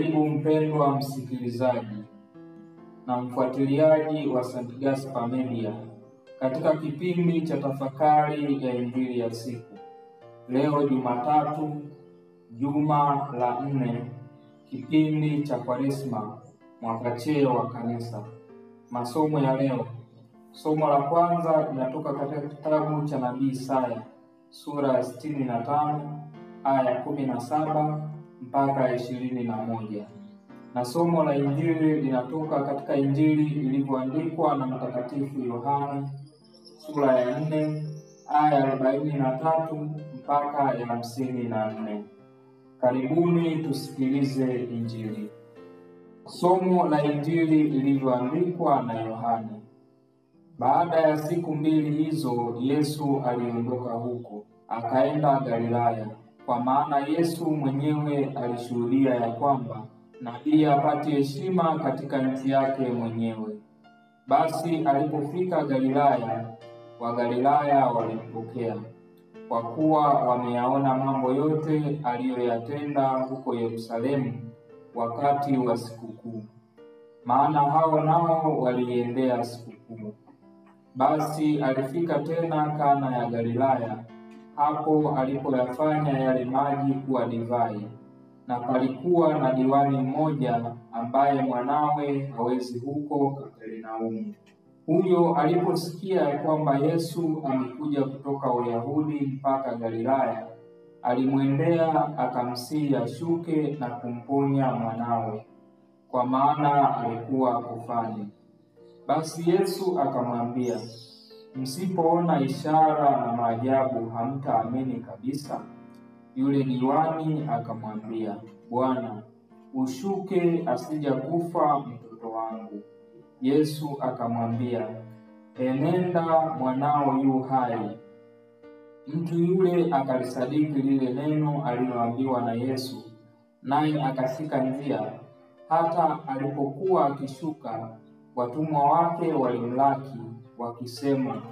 Karibu mpendwa msikilizaji na mfuatiliaji wa St. Gaspar Media katika kipindi cha tafakari ya Injili ya siku. Leo Jumatatu, juma la 4, kipindi cha Kwaresma, mwaka C wa Kanisa. Masomo ya leo. Somo la kwanza linatoka katika kitabu cha Nabii Isaya, sura ya 65, aya ya 17 mpaka 21. Na somo la Injili linatoka katika Injili ilivyoandikwa na Mtakatifu Yohane, sura ya 4, aya ya 43 mpaka ya 54. Karibuni tusikilize Injili. Somo la Injili ilivyoandikwa na Yohane. Baada ya siku 2 hizo, Yesu aliondoka huko, akaenda Galilaya, kwa maana Yesu mwenyewe alishuhudia ya kwamba nabii hapati heshima katika nchi yake mwenyewe. Basi alipofika Galilaya, Wagalilaya walimpokea, kwa kuwa wameyaona mambo yote aliyoyatenda huko Yerusalemu wakati wa sikukuu, maana hao nao waliendea sikukuu. Basi alifika tena Kana ya Galilaya, hapo alipoyafanya yale maji kuwa divai. Na palikuwa na diwani mmoja ambaye mwanawe hawezi huko Kapernaumu. Huyo aliposikia ya kwamba Yesu amekuja kutoka Uyahudi mpaka Galilaya, alimwendea akamsihi ashuke na kumponya mwanawe, kwa maana alikuwa kufani. Basi Yesu akamwambia, msipoona ishara na maajabu hamtaamini kabisa. Yule diwani akamwambia, Bwana, ushuke asija kufa mtoto wangu. Yesu akamwambia, enenda, mwanao yu hai. Mtu yule akalisadiki lile neno aliloambiwa na Yesu, naye akashika njia. Hata alipokuwa akishuka, watumwa wake walimlaki wakisema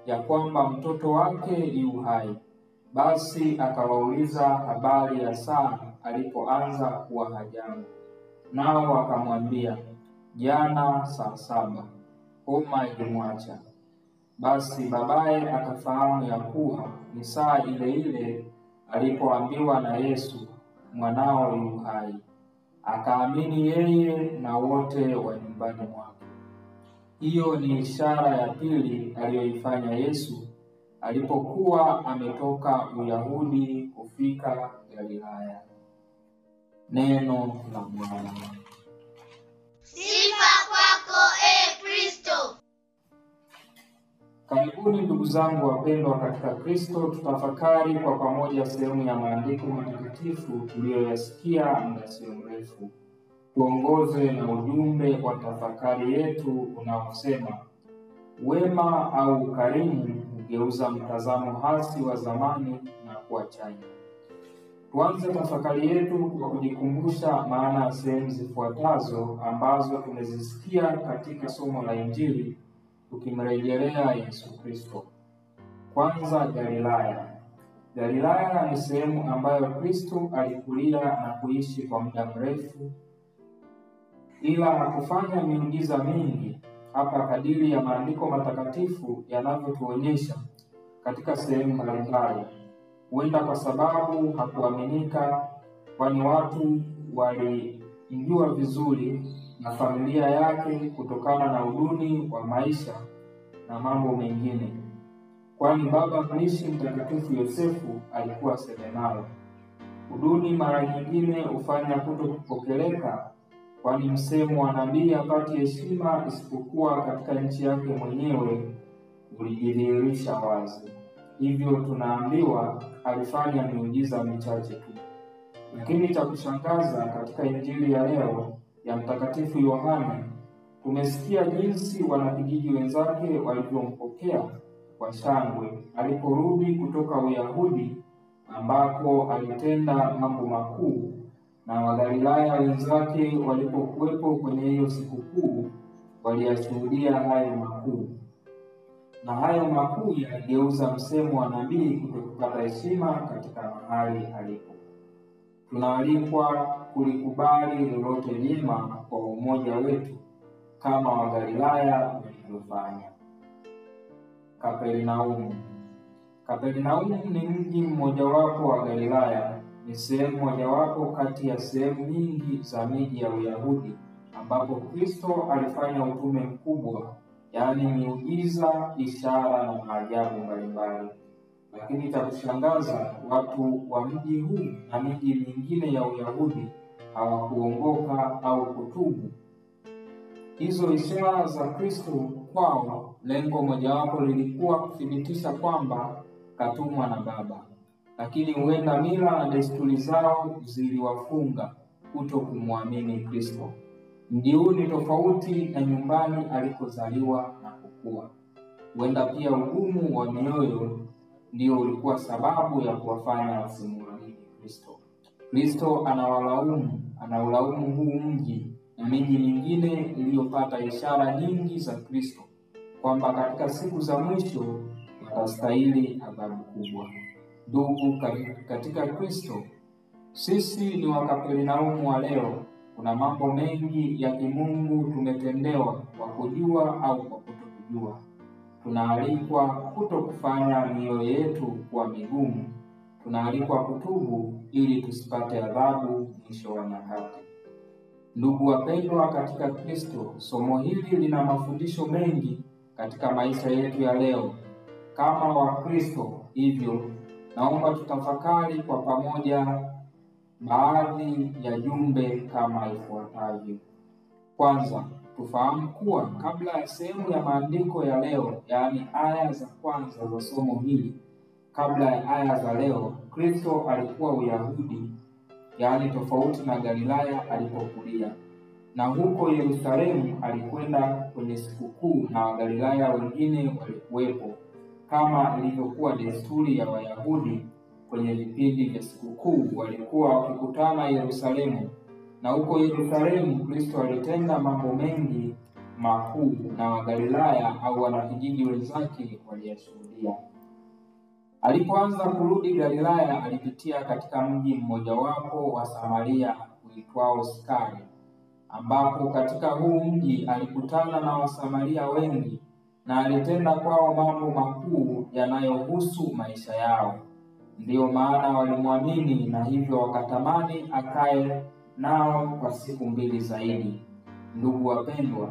ya kwamba mtoto wake yu hai. Basi akawauliza habari ya saa alipoanza kuwa hajamu. Nao wakamwambia, jana saa 7, homa ilimwacha. Basi babaye akafahamu ya kuwa ni saa ile ile alipoambiwa na Yesu, mwanao yu hai. Akaamini yeye na wote wa nyumbani mwake. Hiyo ni ishara ya pili aliyoifanya Yesu alipokuwa ametoka Uyahudi kufika Galilaya. Neno la Bwana. Sifa kwako Kristo. Karibuni ndugu zangu wapendwa katika Kristo, tutafakari kwa pamoja sehemu ya maandiko matakatifu tuliyoyasikia muda sio mrefu. Tuongozwe na ujumbe wa tafakari yetu unaosema, wema au ukarimu hugeuza mtazamo hasi wa zamani na kuwa chanya. Tuanze tafakari yetu kwa kujikumbusha maana ya sehemu zifuatazo ambazo tumezisikia katika somo la Injili, tukimrejelea Yesu Kristo. Kwanza, Galilaya. Galilaya ni sehemu ambayo Kristo alikulia na kuishi kwa muda mrefu, ila hakufanya miujiza mingi hapa kadiri ya maandiko matakatifu yanavyotuonyesha katika sehemu mbalimbali. Huenda kwa sababu hakuaminika, kwani watu walimjua vizuri na familia yake kutokana na uduni wa maisha na mambo mengine, kwani baba mlishi Mtakatifu Yosefu alikuwa seremala. Uduni mara nyingine hufanya kutokupokeleka, kwani msemo wa nabii hapati heshima isipokuwa katika nchi yake mwenyewe ulijidhihirisha wazi. Hivyo tunaambiwa alifanya miujiza michache tu. Lakini cha kushangaza katika Injili ya leo ya Mtakatifu Yohane, tumesikia jinsi wanakijiji wenzake walivyompokea kwa shangwe aliporudi kutoka Uyahudi ambako alitenda mambo makuu, na Wagalilaya wenzake walipokuwepo kwenye hiyo sikukuu waliyashuhudia hayo makuu. Na hayo makuu yaligeuza msemo wa nabii kutokupata heshima katika mahali alipo. tunaalikwa kulikubali lolote jema kwa umoja wetu kama Wagalilaya walivyofanya. Kapernaumu. Kapernaumu ni mji mmojawapo wa Galilaya. Ni sehemu mojawapo kati ya sehemu nyingi za miji ya Uyahudi ambapo Kristo alifanya utume mkubwa, yaani miujiza, ishara na maajabu mbalimbali. Lakini cha kushangaza, watu wa mji huu na miji mingine ya Uyahudi hawakuongoka au kutubu. Hizo ishara za Kristo kwao, lengo mojawapo lilikuwa kuthibitisha kwamba katumwa na Baba. Lakini huenda mila na desturi zao ziliwafunga kuto kumwamini Kristo. Mji huu ni tofauti na nyumbani alikozaliwa na kukua. Huenda pia ugumu wa mioyo ndio ulikuwa sababu ya kuwafanya wasimwamini Kristo. Kristo anaulaumu huu mji na miji mingine iliyopata ishara nyingi za Kristo kwamba katika siku za mwisho watastahili adhabu kubwa. Ndugu katika Kristo, sisi ni Wakapernaumu wa leo. Kuna mambo mengi ya kimungu tumetendewa kwa kujua au kwa kutokujua. Tunaalikwa kutokufanya mioyo yetu kuwa migumu. Tunaalikwa kutubu ili tusipate adhabu mwisho wa nyakati. Ndugu wapendwa katika Kristo, somo hili lina mafundisho mengi katika maisha yetu ya leo kama Wakristo. Hivyo naomba tutafakari kwa pamoja baadhi ya jumbe kama ifuatavyo. Kwanza, tufahamu kuwa kabla ya sehemu ya maandiko ya leo, yaani aya za kwanza za somo hili, kabla ya aya za leo, Kristo alikuwa Uyahudi, yaani tofauti na Galilaya alipokulia. Na huko Yerusalemu alikwenda kwenye sikukuu na Wagalilaya wengine walikuwepo, kama ilivyokuwa desturi ya Wayahudi. Kwenye vipindi vya sikukuu walikuwa wakikutana Yerusalemu, na huko Yerusalemu Kristo alitenda mambo mengi makuu na Wagalilaya au wanakijiji wenzake waliyashuhudia. Alipoanza kurudi Galilaya, alipitia katika mji mmojawapo wa Samaria uitwao Sikari, ambapo katika huu mji alikutana na Wasamaria wengi na alitenda kwao mambo makuu yanayohusu maisha yao. Ndiyo maana walimwamini na hivyo wakatamani akae nao kwa siku 2 zaidi. Ndugu wapendwa,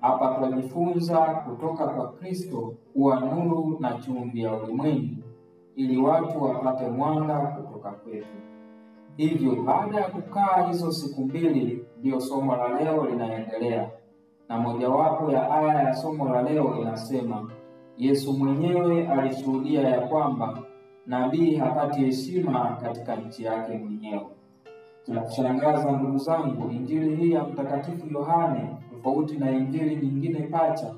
hapa tunajifunza kutoka kwa Kristo kuwa nuru na chumvi ya ulimwengu ili watu wapate mwanga kutoka kwetu. Hivyo baada ya kukaa hizo siku 2, ndio somo la leo linaendelea. Na mojawapo ya aya ya somo la leo inasema, Yesu mwenyewe alishuhudia ya kwamba nabii hapati heshima katika nchi yake mwenyewe. Tunashangaza ndugu zangu, injili hii ya Mtakatifu Yohane, tofauti na injili nyingine pacha,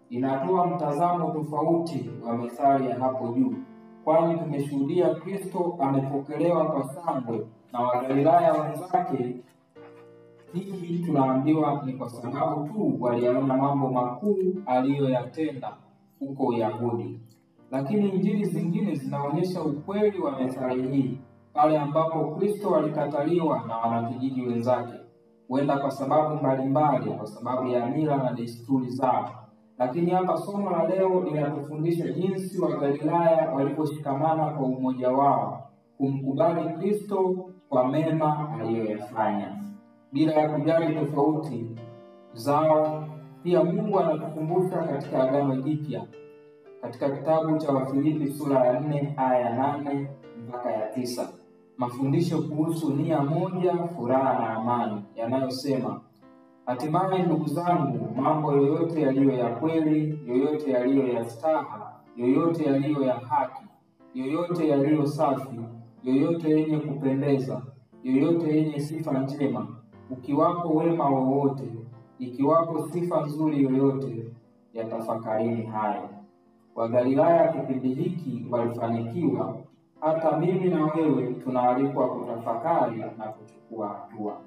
inatoa mtazamo tofauti wa methali ya hapo juu, kwani tumeshuhudia Kristo amepokelewa kwa shangwe na Wagalilaya wenzake. Hii tunaambiwa ni kwa sababu tu waliona mambo makuu aliyoyatenda huko Uyahudi. Lakini injili zingine zinaonyesha ukweli wa methali hii pale ambapo Kristo alikataliwa na wanakijiji wenzake, huenda kwa sababu mbalimbali, kwa sababu ya mila na desturi zao. Lakini hapa somo la leo linatufundisha jinsi Wagalilaya waliposhikamana kwa umoja wao kumkubali Kristo kwa mema aliyoyafanya bila ya kujali tofauti zao. Pia Mungu anatukumbusha katika Agano Jipya katika kitabu cha Wafilipi sura ya 4 aya ya 8 mpaka ya 9 mafundisho kuhusu nia moja, furaha na amani, yanayosema, hatimaye ndugu zangu, mambo yoyote yaliyo ya kweli, yoyote yaliyo ya staha, yoyote yaliyo ya haki, yoyote yaliyo safi, yoyote yenye kupendeza, yoyote yenye sifa njema, ukiwapo wema wowote, ikiwapo sifa nzuri yoyote, yatafakarini hayo. Wagalilaya kipindi hiki walifanikiwa. Hata mimi na wewe tunaalikwa kutafakari na kuchukua hatua.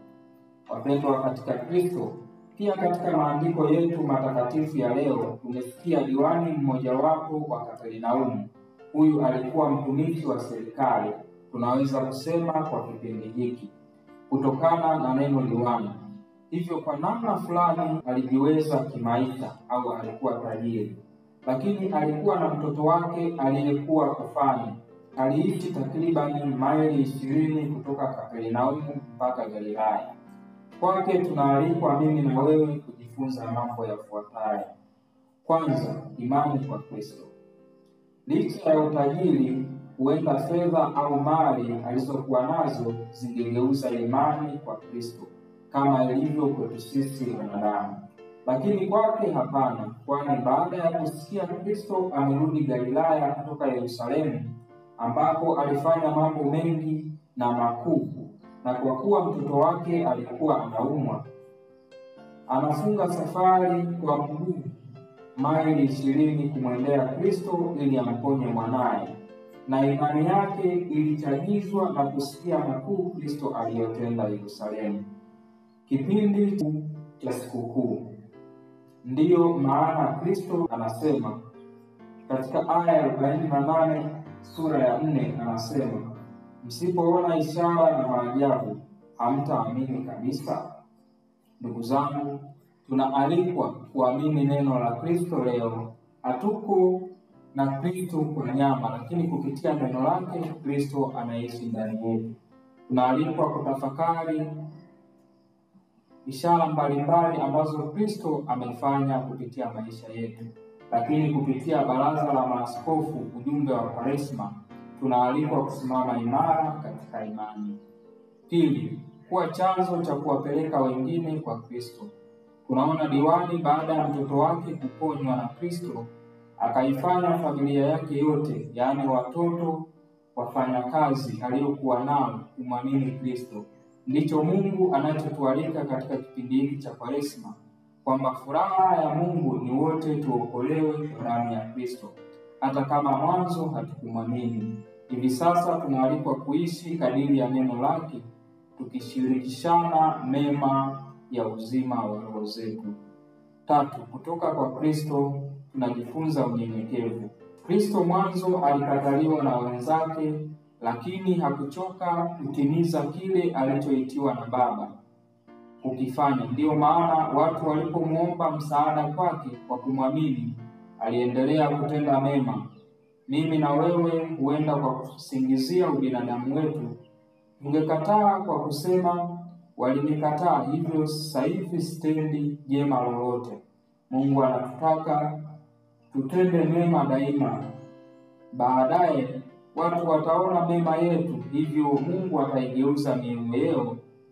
Wapendwa katika Kristo, pia katika maandiko yetu matakatifu ya leo tumesikia diwani mmojawapo wa Kapernaumu. Huyu alikuwa mtumishi wa serikali, tunaweza kusema kwa kipindi hiki, kutokana na neno liwani. Hivyo kwa namna fulani alijiweza kimaisha au alikuwa tajiri, lakini alikuwa na mtoto wake aliyekuwa kufani. Aliishi takribani maili 20 kutoka Kapernaumu mpaka Galilaya. Kwake tunaalikwa mimi na wewe kujifunza mambo yafuatayo. Kwanza, imani kwa Kristo. Licha ya utajiri, huenda fedha au mali alizokuwa nazo zingegeuza imani kwa Kristo kama ilivyo kwetu sisi wanadamu, lakini kwake hapana, kwani baada ya kusikia Kristo amerudi Galilaya kutoka Yerusalemu, ambapo alifanya mambo mengi na makuu, na kwa kuwa mtoto wake alikuwa anaumwa, anafunga safari kwa mguu maili 20 kumwendea Kristo ili amponye mwanaye, na imani yake ilichagizwa na kusikia makuu Kristo aliyotenda Yerusalemu. Kipindi cha sikukuu. Ndiyo maana Kristo anasema katika aya 48 sura ya 4, anasema, msipoona ishara na maajabu hamtaamini kabisa. Ndugu zangu, tunaalikwa kuamini neno la Kristo leo. Hatuko na Kristo kwa nyama, lakini kupitia neno lake Kristo anaishi ndani yetu. Tunaalikwa kutafakari ishara mbalimbali ambazo Kristo amefanya kupitia maisha yetu, lakini kupitia baraza la maaskofu, ujumbe wa Kwaresma, tunaalikwa kusimama imara katika imani. Pili, kuwa chanzo cha kuwapeleka wengine kwa Kristo. Tunaona diwani baada ya mtoto wake kuponywa na Kristo, akaifanya familia yake yote, yaani watoto, wafanyakazi aliyokuwa nao, kumwamini Kristo. Ndicho Mungu anachotualika katika kipindi hiki cha Kwaresma, kwamba furaha ya Mungu ni wote tuokolewe kwa damu ya Kristo, hata kama mwanzo hatukumwamini. Hivi sasa tunaalikwa kuishi kadiri ya neno lake, tukishirikishana mema ya uzima wa roho zetu. Tatu, kutoka kwa Kristo tunajifunza unyenyekevu. Kristo mwanzo alikataliwa na wenzake, lakini hakuchoka kutimiza kile alichoitiwa na Baba kukifanya. Ndiyo maana watu walipomwomba msaada kwake kwa kumwamini, aliendelea kutenda mema. Mimi na wewe huenda kwa kusingizia ubinadamu wetu, tungekataa kwa kusema walinikataa, hivyo sasa hivi sitendi jema lolote. Mungu anatutaka tutende mema daima. Baadaye watu wataona mema yetu, hivyo Mungu ataigeuza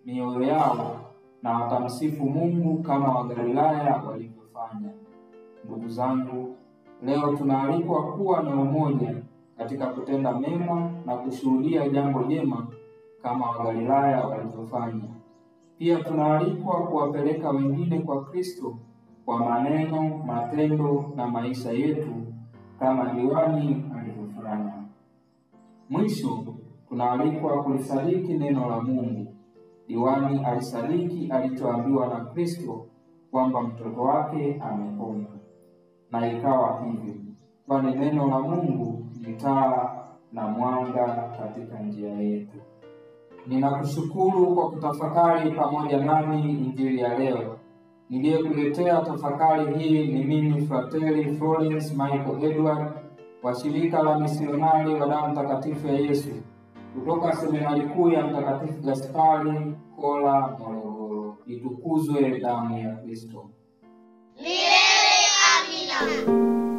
mioyo yao na watamsifu Mungu kama Wagalilaya walivyofanya. Ndugu zangu, leo tunaalikwa kuwa na umoja katika kutenda mema na kushuhudia jambo jema kama Wagalilaya walivyofanya. Pia tunaalikwa kuwapeleka wengine kwa Kristo kwa maneno, matendo na maisha yetu kama diwani alivyofanya. Mwisho, tunaalikwa kulisadiki neno la Mungu. Diwani alisadiki alichoambiwa na Kristo kwamba mtoto wake amepona, na ikawa hivyo, kwani neno la Mungu ni taa na mwanga katika njia yetu. Ninakushukuru kwa kutafakari pamoja nami injili ya leo. Niliyekuletea tafakari hii ni mimi Frateli Florence Michael Edward wa shirika la misionari wa damu takatifu ya Yesu kutoka seminari kuu ya Mtakatifu Gaspari Kola, Morogoro. Itukuzwe damu ya Kristo. Milele amina.